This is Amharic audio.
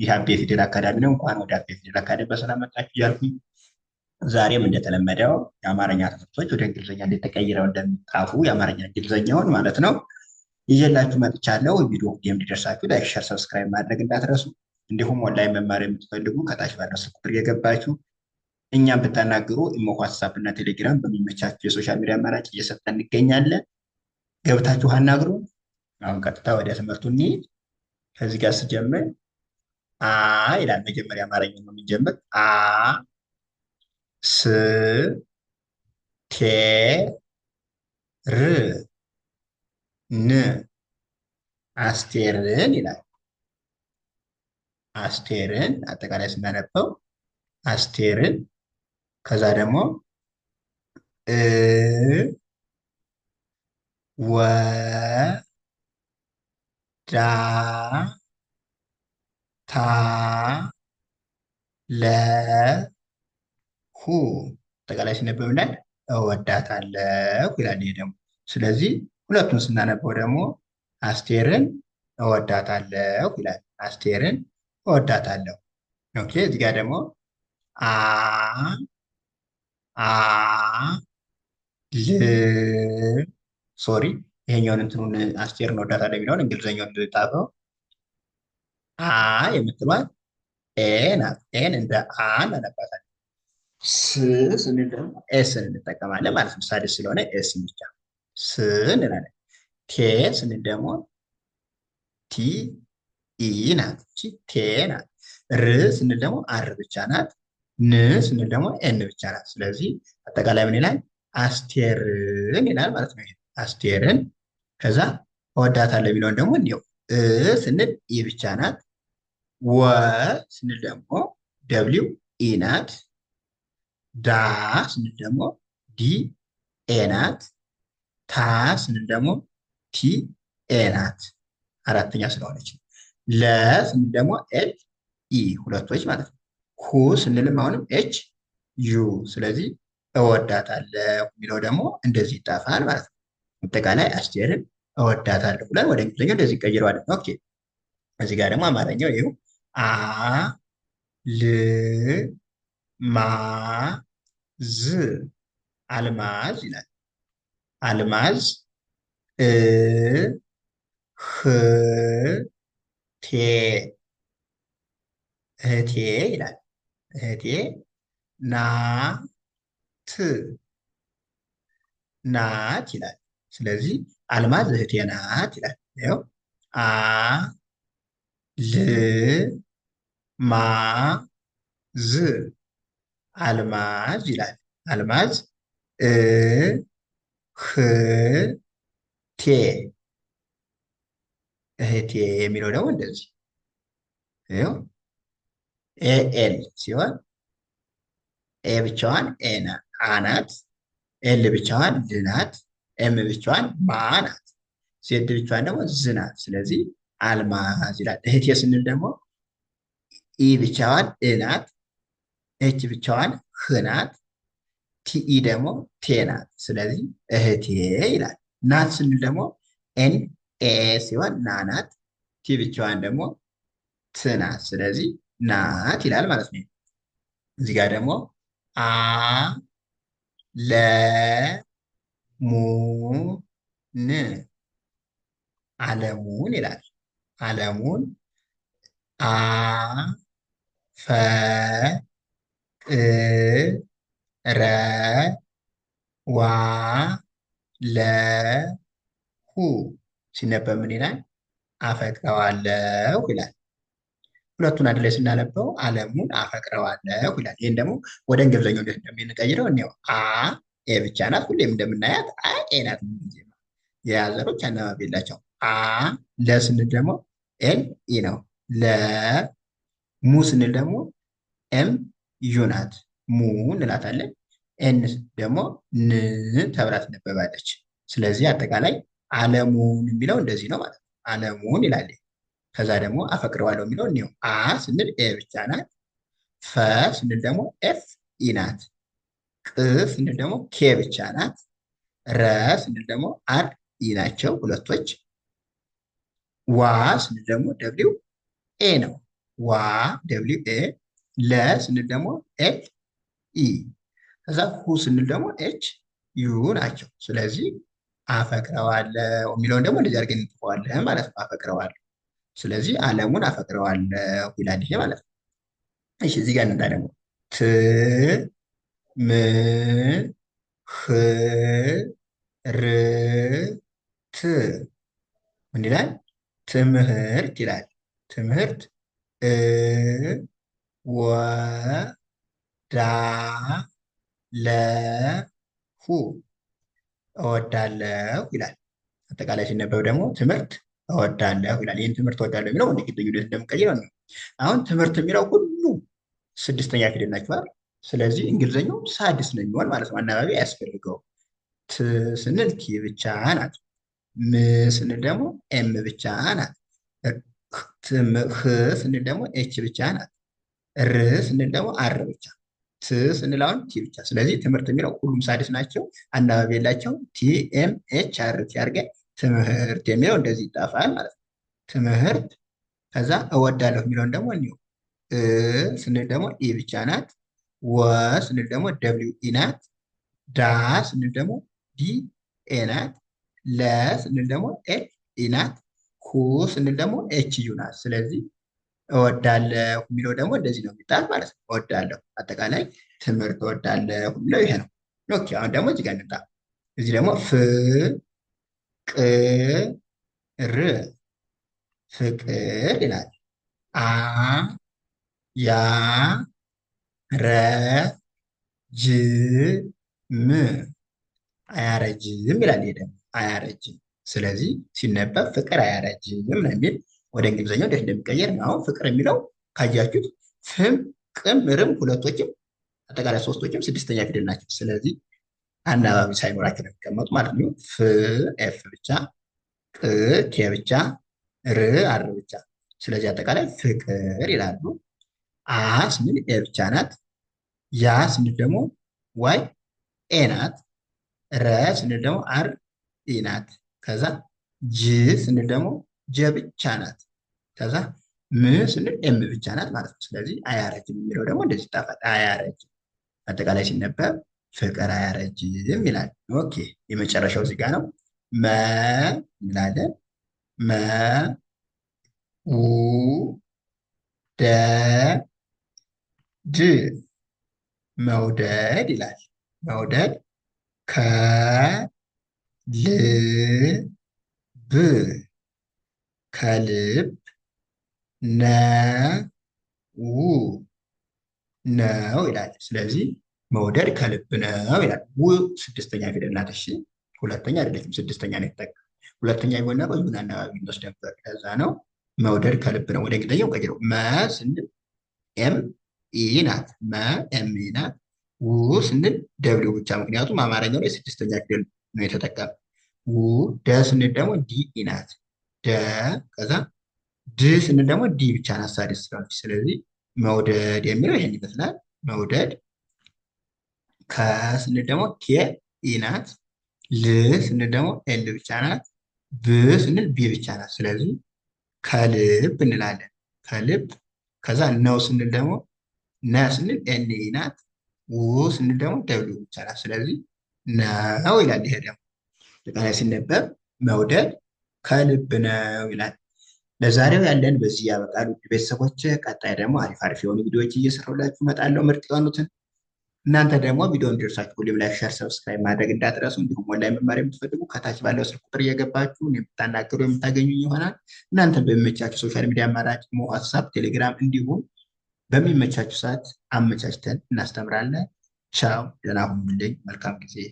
ይህ አቤ ፊደል አካዳሚ ነው። እንኳን ወደ አቤ ፊደል አካዳሚ በሰላም መጣችሁ እያልኩኝ ዛሬም እንደተለመደው የአማርኛ ትምህርቶች ወደ እንግሊዝኛ እንዴት ተቀይረው እንደሚጻፉ የአማርኛ እንግሊዝኛውን ማለት ነው ይዤላችሁ መጥቻለሁ። ቪዲዮ እንዲደርሳችሁ ላይክ፣ ሸር፣ ሰብስክራይብ ማድረግ እንዳትረሱ። እንዲሁም ኦንላይን መማር የምትፈልጉ ከታች ባለው ስልክ ቁጥር እየገባችሁ እኛም ብታናግሩ ኢሞ፣ ዋትሳፕ እና ቴሌግራም በሚመቻችሁ የሶሻል ሚዲያ አማራጭ እየሰጠን እንገኛለን። ገብታችሁ አናግሩ። አሁን ቀጥታ ወደ ትምህርቱ እንሂድ። ከዚህ ጋር ስጀምር አ ይላል። መጀመሪያ አማርኛ ነው የምንጀምር። አ ስ ቴ ር ን አስቴርን ይላል። አስቴርን አጠቃላይ ስናነበው አስቴርን፣ ከዛ ደግሞ እ ወ ዳ ታ ለ ሁ አጠቃላይ ሲነበብ እንዳል እወዳታለሁ ይላል። ይሄ ደግሞ ስለዚህ ሁለቱን ስናነበው ደግሞ አስቴርን እወዳታለሁ ይላል። አስቴርን እወዳታለሁ። ኦኬ። እዚህ ጋር ደግሞ አ አ ል ሶሪ ይሄኛውን እንትኑን አስቴርን እወዳታለሁ የሚለውን እንግሊዝኛውን ልጣፈው። አ የምትሏት ኤ ናት። ኤን እንደ አ እናነባታለን። ስ ስንል ደግሞ ኤስን እንጠቀማለን ማለት ነው። ምሳሌ ስለሆነ ኤስን ብቻ ስ እንላለን። ቴ ስንል ደግሞ ቲ ኢ ናት። እቺ ቴ ናት። ር ስንል ደግሞ አር ብቻ ናት። ን ስንል ደግሞ ኤን ብቻ ናት። ስለዚህ አጠቃላይ ምን ይላል? አስቴርን ይላል ማለት ነው። አስቴርን። ከዛ እወዳታለሁ የሚለውን ደግሞ እንዲያው ስንል ኢ ብቻ ናት። ወ ስንል ደግሞ ደብሊው ኢ ናት። ዳ ስንል ደግሞ ዲ ኤ ናት። ታ ስንል ደግሞ ቲ ኤ ናት። አራተኛ ስለሆነች። ለ ስንል ደግሞ ኤል ኢ ሁለቶች ማለት ነው። ሁ ስንልም አሁንም ኤች ዩ። ስለዚህ እወዳታለሁ የሚለው ደግሞ እንደዚህ ይጣፋል ማለት ነው። አጠቃላይ አስቴርን እወዳታለሁ ብለን ወደ እንግሊዝኛው እንደዚህ ቀይረዋለን። ኦኬ። እዚህ ጋር ደግሞ አማርኛው ይኸው አ ል ማ ዝ አልማዝ ይላል። አልማዝ እ ህ ቴ እህቴ ይላል። እህቴ ና ት ናት ይላል። ስለዚህ አልማዝ እህቴ ናት ይላል። ይኸው አ ል ማ ዝ አልማዝ ይላል። አልማዝ እ ህ ቴ እህቴ የሚለው ደግሞ እንደዚህ ይኸው ኤኤል ሲሆን ኤ ብቻዋን አ ናት። ኤል ብቻዋን ል ናት። ኤም ብቻዋን ማ ናት። ዜድ ብቻዋን ደግሞ ዝ ናት። ስለዚህ አልማዝ ይላል። እህቴ ስንል ደግሞ ኢ ብቻዋን እ ናት። ኤች ብቻዋን ህ ናት። ቲኢ ደግሞ ቴ ናት። ስለዚህ እህቴ ይላል። ናት ስንል ደግሞ ኤን ኤ ሲሆን ና ናት። ቲ ብቻዋን ደግሞ ት ናት። ስለዚህ ናት ይላል ማለት ነው። እዚህ ጋር ደግሞ አ ለ ሙ ን አለሙን ይላል። አለሙን አ ፈ ቅ ረ ዋ ለ ሁ ሲነበብ ምን ይላል? አፈቅረዋለሁ ይላል። ሁለቱን አንድ ላይ ስናነበው አለሙን አፈቅረዋለሁ ይላል። ይህን ደግሞ ወደ እንግሊዝኛው እንዴት እንደምንቀይረው እኔው አ ኤ ብቻ ናት። ሁሌም እንደምናያት አ ኤ ናት። የያዘሮች አናባቢ የላቸው። አ ለ ስንል ደግሞ ኤል ኢ ነው። ለ ሙ ስንል ደግሞ ኤም ዩ ናት። ሙ እንላታለን። ኤን ደግሞ ን ተብላ ትነበባለች። ስለዚህ አጠቃላይ አለሙን የሚለው እንደዚህ ነው ማለት ነው። አለሙን ይላል። ከዛ ደግሞ አፈቅረዋለሁ የሚለው እኒው አ ስንል ኤ ብቻ ናት። ፈ ስንል ደግሞ ኤፍ ኢ ናት። ቅ ስንል ደግሞ ኬ ብቻ ናት። ረ ስንል ደግሞ አር ኢ ናቸው ሁለቶች። ዋ ስንል ደግሞ ደብሊው ኤ ነው። ዋ ደብሊው ኤ፣ ለ ስንል ደግሞ ኤል ኢ፣ ከዛ ሁ ስንል ደግሞ ኤች ዩ ናቸው። ስለዚህ አፈቅረዋለሁ የሚለውን ደግሞ እንደዚህ አድርገን እንጥፈዋለን ማለት ነው። አፈቅረዋለሁ። ስለዚህ ዓለሙን አፈቅረዋለሁ ይላል ይሄ ማለት ነው። እሺ እዚህ ጋር እንምጣ ደግሞ ት ም ህ ር ት ምን ይላል? ትምህርት ይላል። ትምህርት እ ወ ዳ ለ ሁ እወዳለሁ ይላል። አጠቃላይ ሲነበብ ደግሞ ትምህርት እወዳለሁ ይላል። ይህን ትምህርት እወዳለሁ የሚለው ወደ ግጥምነት እንደምንቀይረው ነው። አሁን ትምህርት የሚለው ሁሉ ስድስተኛ ፊደል ናቸዋል። ስለዚህ እንግሊዝኛው ሳድስ ነው የሚሆን ማለት ነው። አናባቢ አያስፈልገውም። ት ስንል ቲ ብቻ ናት። ም ስንል ደግሞ ኤም ብቻ ናት። ህ ስንል ደግሞ ኤች ብቻ ናት። ር ስንል ደግሞ አር ብቻ። ት ስንል አሁን ቲ ብቻ። ስለዚህ ትምህርት የሚለው ሁሉም ሳድስ ናቸው፣ አናባቢ የላቸው። ቲ ኤም ኤች አር ቲ አድርገን ትምህርት የሚለው እንደዚህ ይጣፋል ማለት ነው። ትምህርት። ከዛ እወዳለሁ የሚለውን ደግሞ እኒሁ እ ስንል ደግሞ ኢ ብቻ ናት። ወ ስንል ደግሞ ደብሊው ኢ ናት። ዳ ስንል ደግሞ ዲ ኤ ናት። ለ ስንል ደግሞ ኤል ኢ ናት። ሁ ስንል ደግሞ ኤች ዩ ናት። ስለዚህ እወዳለሁ የሚለው ደግሞ እንደዚህ ነው የሚጣል ማለት ነው። እወዳለሁ አጠቃላይ ትምህርት እወዳለሁ የሚለው ይሄ ነው። ኦኬ አሁን ደግሞ እዚህ ጋር እንምጣ። እዚህ ደግሞ ፍ ቅ ር ፍቅር ይላል። አ ያ ረ ጅ ም አያረጅም ይላል። ይሄ ደግሞ አያረጅም። ስለዚህ ሲነበብ ፍቅር አያረጅም ነው የሚል ወደ እንግሊዝኛው እንዴት እንደሚቀየር ነው። አሁን ፍቅር የሚለው ካያችሁት ፍም ቅም ርም ሁለቶችም አጠቃላይ ሶስቶችም ስድስተኛ ፊደል ናቸው። ስለዚህ አናባቢ ሳይኖራቸው ነው የሚቀመጡ ማለት ነው። ፍ ኤፍ ብቻ፣ ቅ ኬ ብቻ፣ ር አር ብቻ። ስለዚህ አጠቃላይ ፍቅር ይላሉ። አ ስንል ኤ ብቻ ናት። ያ ስንል ደግሞ ዋይ ኤ ናት። ረ ስንል ደግሞ አር ኢ ናት። ከዛ ጅ ስንል ደግሞ ጀ ብቻ ናት። ከዛ ም ስንል ኤም ብቻ ናት ማለት ነው። ስለዚህ አያረጅም የሚለው ደግሞ እንደዚህ ይጣፋል። አያረጅም አጠቃላይ ሲነበብ ፍቅር አያረጅም ይላል። ኦኬ የመጨረሻው እዚህ ጋ ነው። መ እንላለን። መ ው ደ ድ መውደድ ይላል። መውደድ ከ ል ብ ከልብ ነ ው ነው ይላል። ስለዚህ መውደድ ከልብ ነው ይላል። ው ስድስተኛ ፊደል ናት። እሺ ሁለተኛ አይደለችም፣ ስድስተኛ ነው የተጠቀመው። ሁለተኛ ቢሆን ነበር ምን አናባቢ እንወስድ ነበር። ለዛ ነው መውደድ ከልብ ነው። ወደ እንግሊዝኛው ቀይረው። መ ስንል ኤም ኢ ናት። መ ኤም ኢ ናት። ው ስንል ደብሊው ብቻ፣ ምክንያቱም አማርኛው ላይ ስድስተኛ ፊደል ነው የተጠቀመ። ው ደ ስንል ደግሞ ዲ ኢ ናት። ደ ከዛ ድ ስንል ደግሞ ዲ ብቻ ናት ሳድስ ስለሆነች። ስለዚህ መውደድ የሚለው ይሄን ይመስላል። መውደድ። ከ ስንል ደግሞ ኬ ኢ ናት። ል ስንል ደግሞ ኤል ብቻ ናት። ብ ስንል ቢ ብቻ ናት። ስለዚህ ከልብ እንላለን። ከልብ። ከዛ ነው ስንል ደግሞ ነ ስንል ኤን ኢ ናት። ው ስንል ደግሞ ደብሊው ብቻ ናት። ስለዚህ ነው ይላል። ይሄ ደግሞ አጠቃላይ ሲነበብ መውደድ ከልብ ነው ይላል። ለዛሬው ያለን በዚህ ያበቃል። ውድ ቤተሰቦች ቀጣይ ደግሞ አሪፍ አሪፍ የሆኑ ቪዲዮዎች እየሰራሁላችሁ እመጣለሁ፣ ምርጥ የሆኑትን። እናንተ ደግሞ ቪዲዮ እንዲደርሳችሁ ሁሌም ላይክ፣ ሼር፣ ሰብስክራይብ ማድረግ እንዳትረሱ። እንዲሁም ኦንላይን መማር የምትፈልጉ ከታች ባለው ስልክ ቁጥር እየገባችሁ የምታናገሩ የምታገኙኝ ይሆናል። እናንተ በሚመቻችሁ ሶሻል ሚዲያ አማራጭ ዋትሳፕ፣ ቴሌግራም እንዲሁም በሚመቻችሁ ሰዓት አመቻችተን እናስተምራለን። ቻው፣ ደህና ሁኑልኝ። መልካም ጊዜ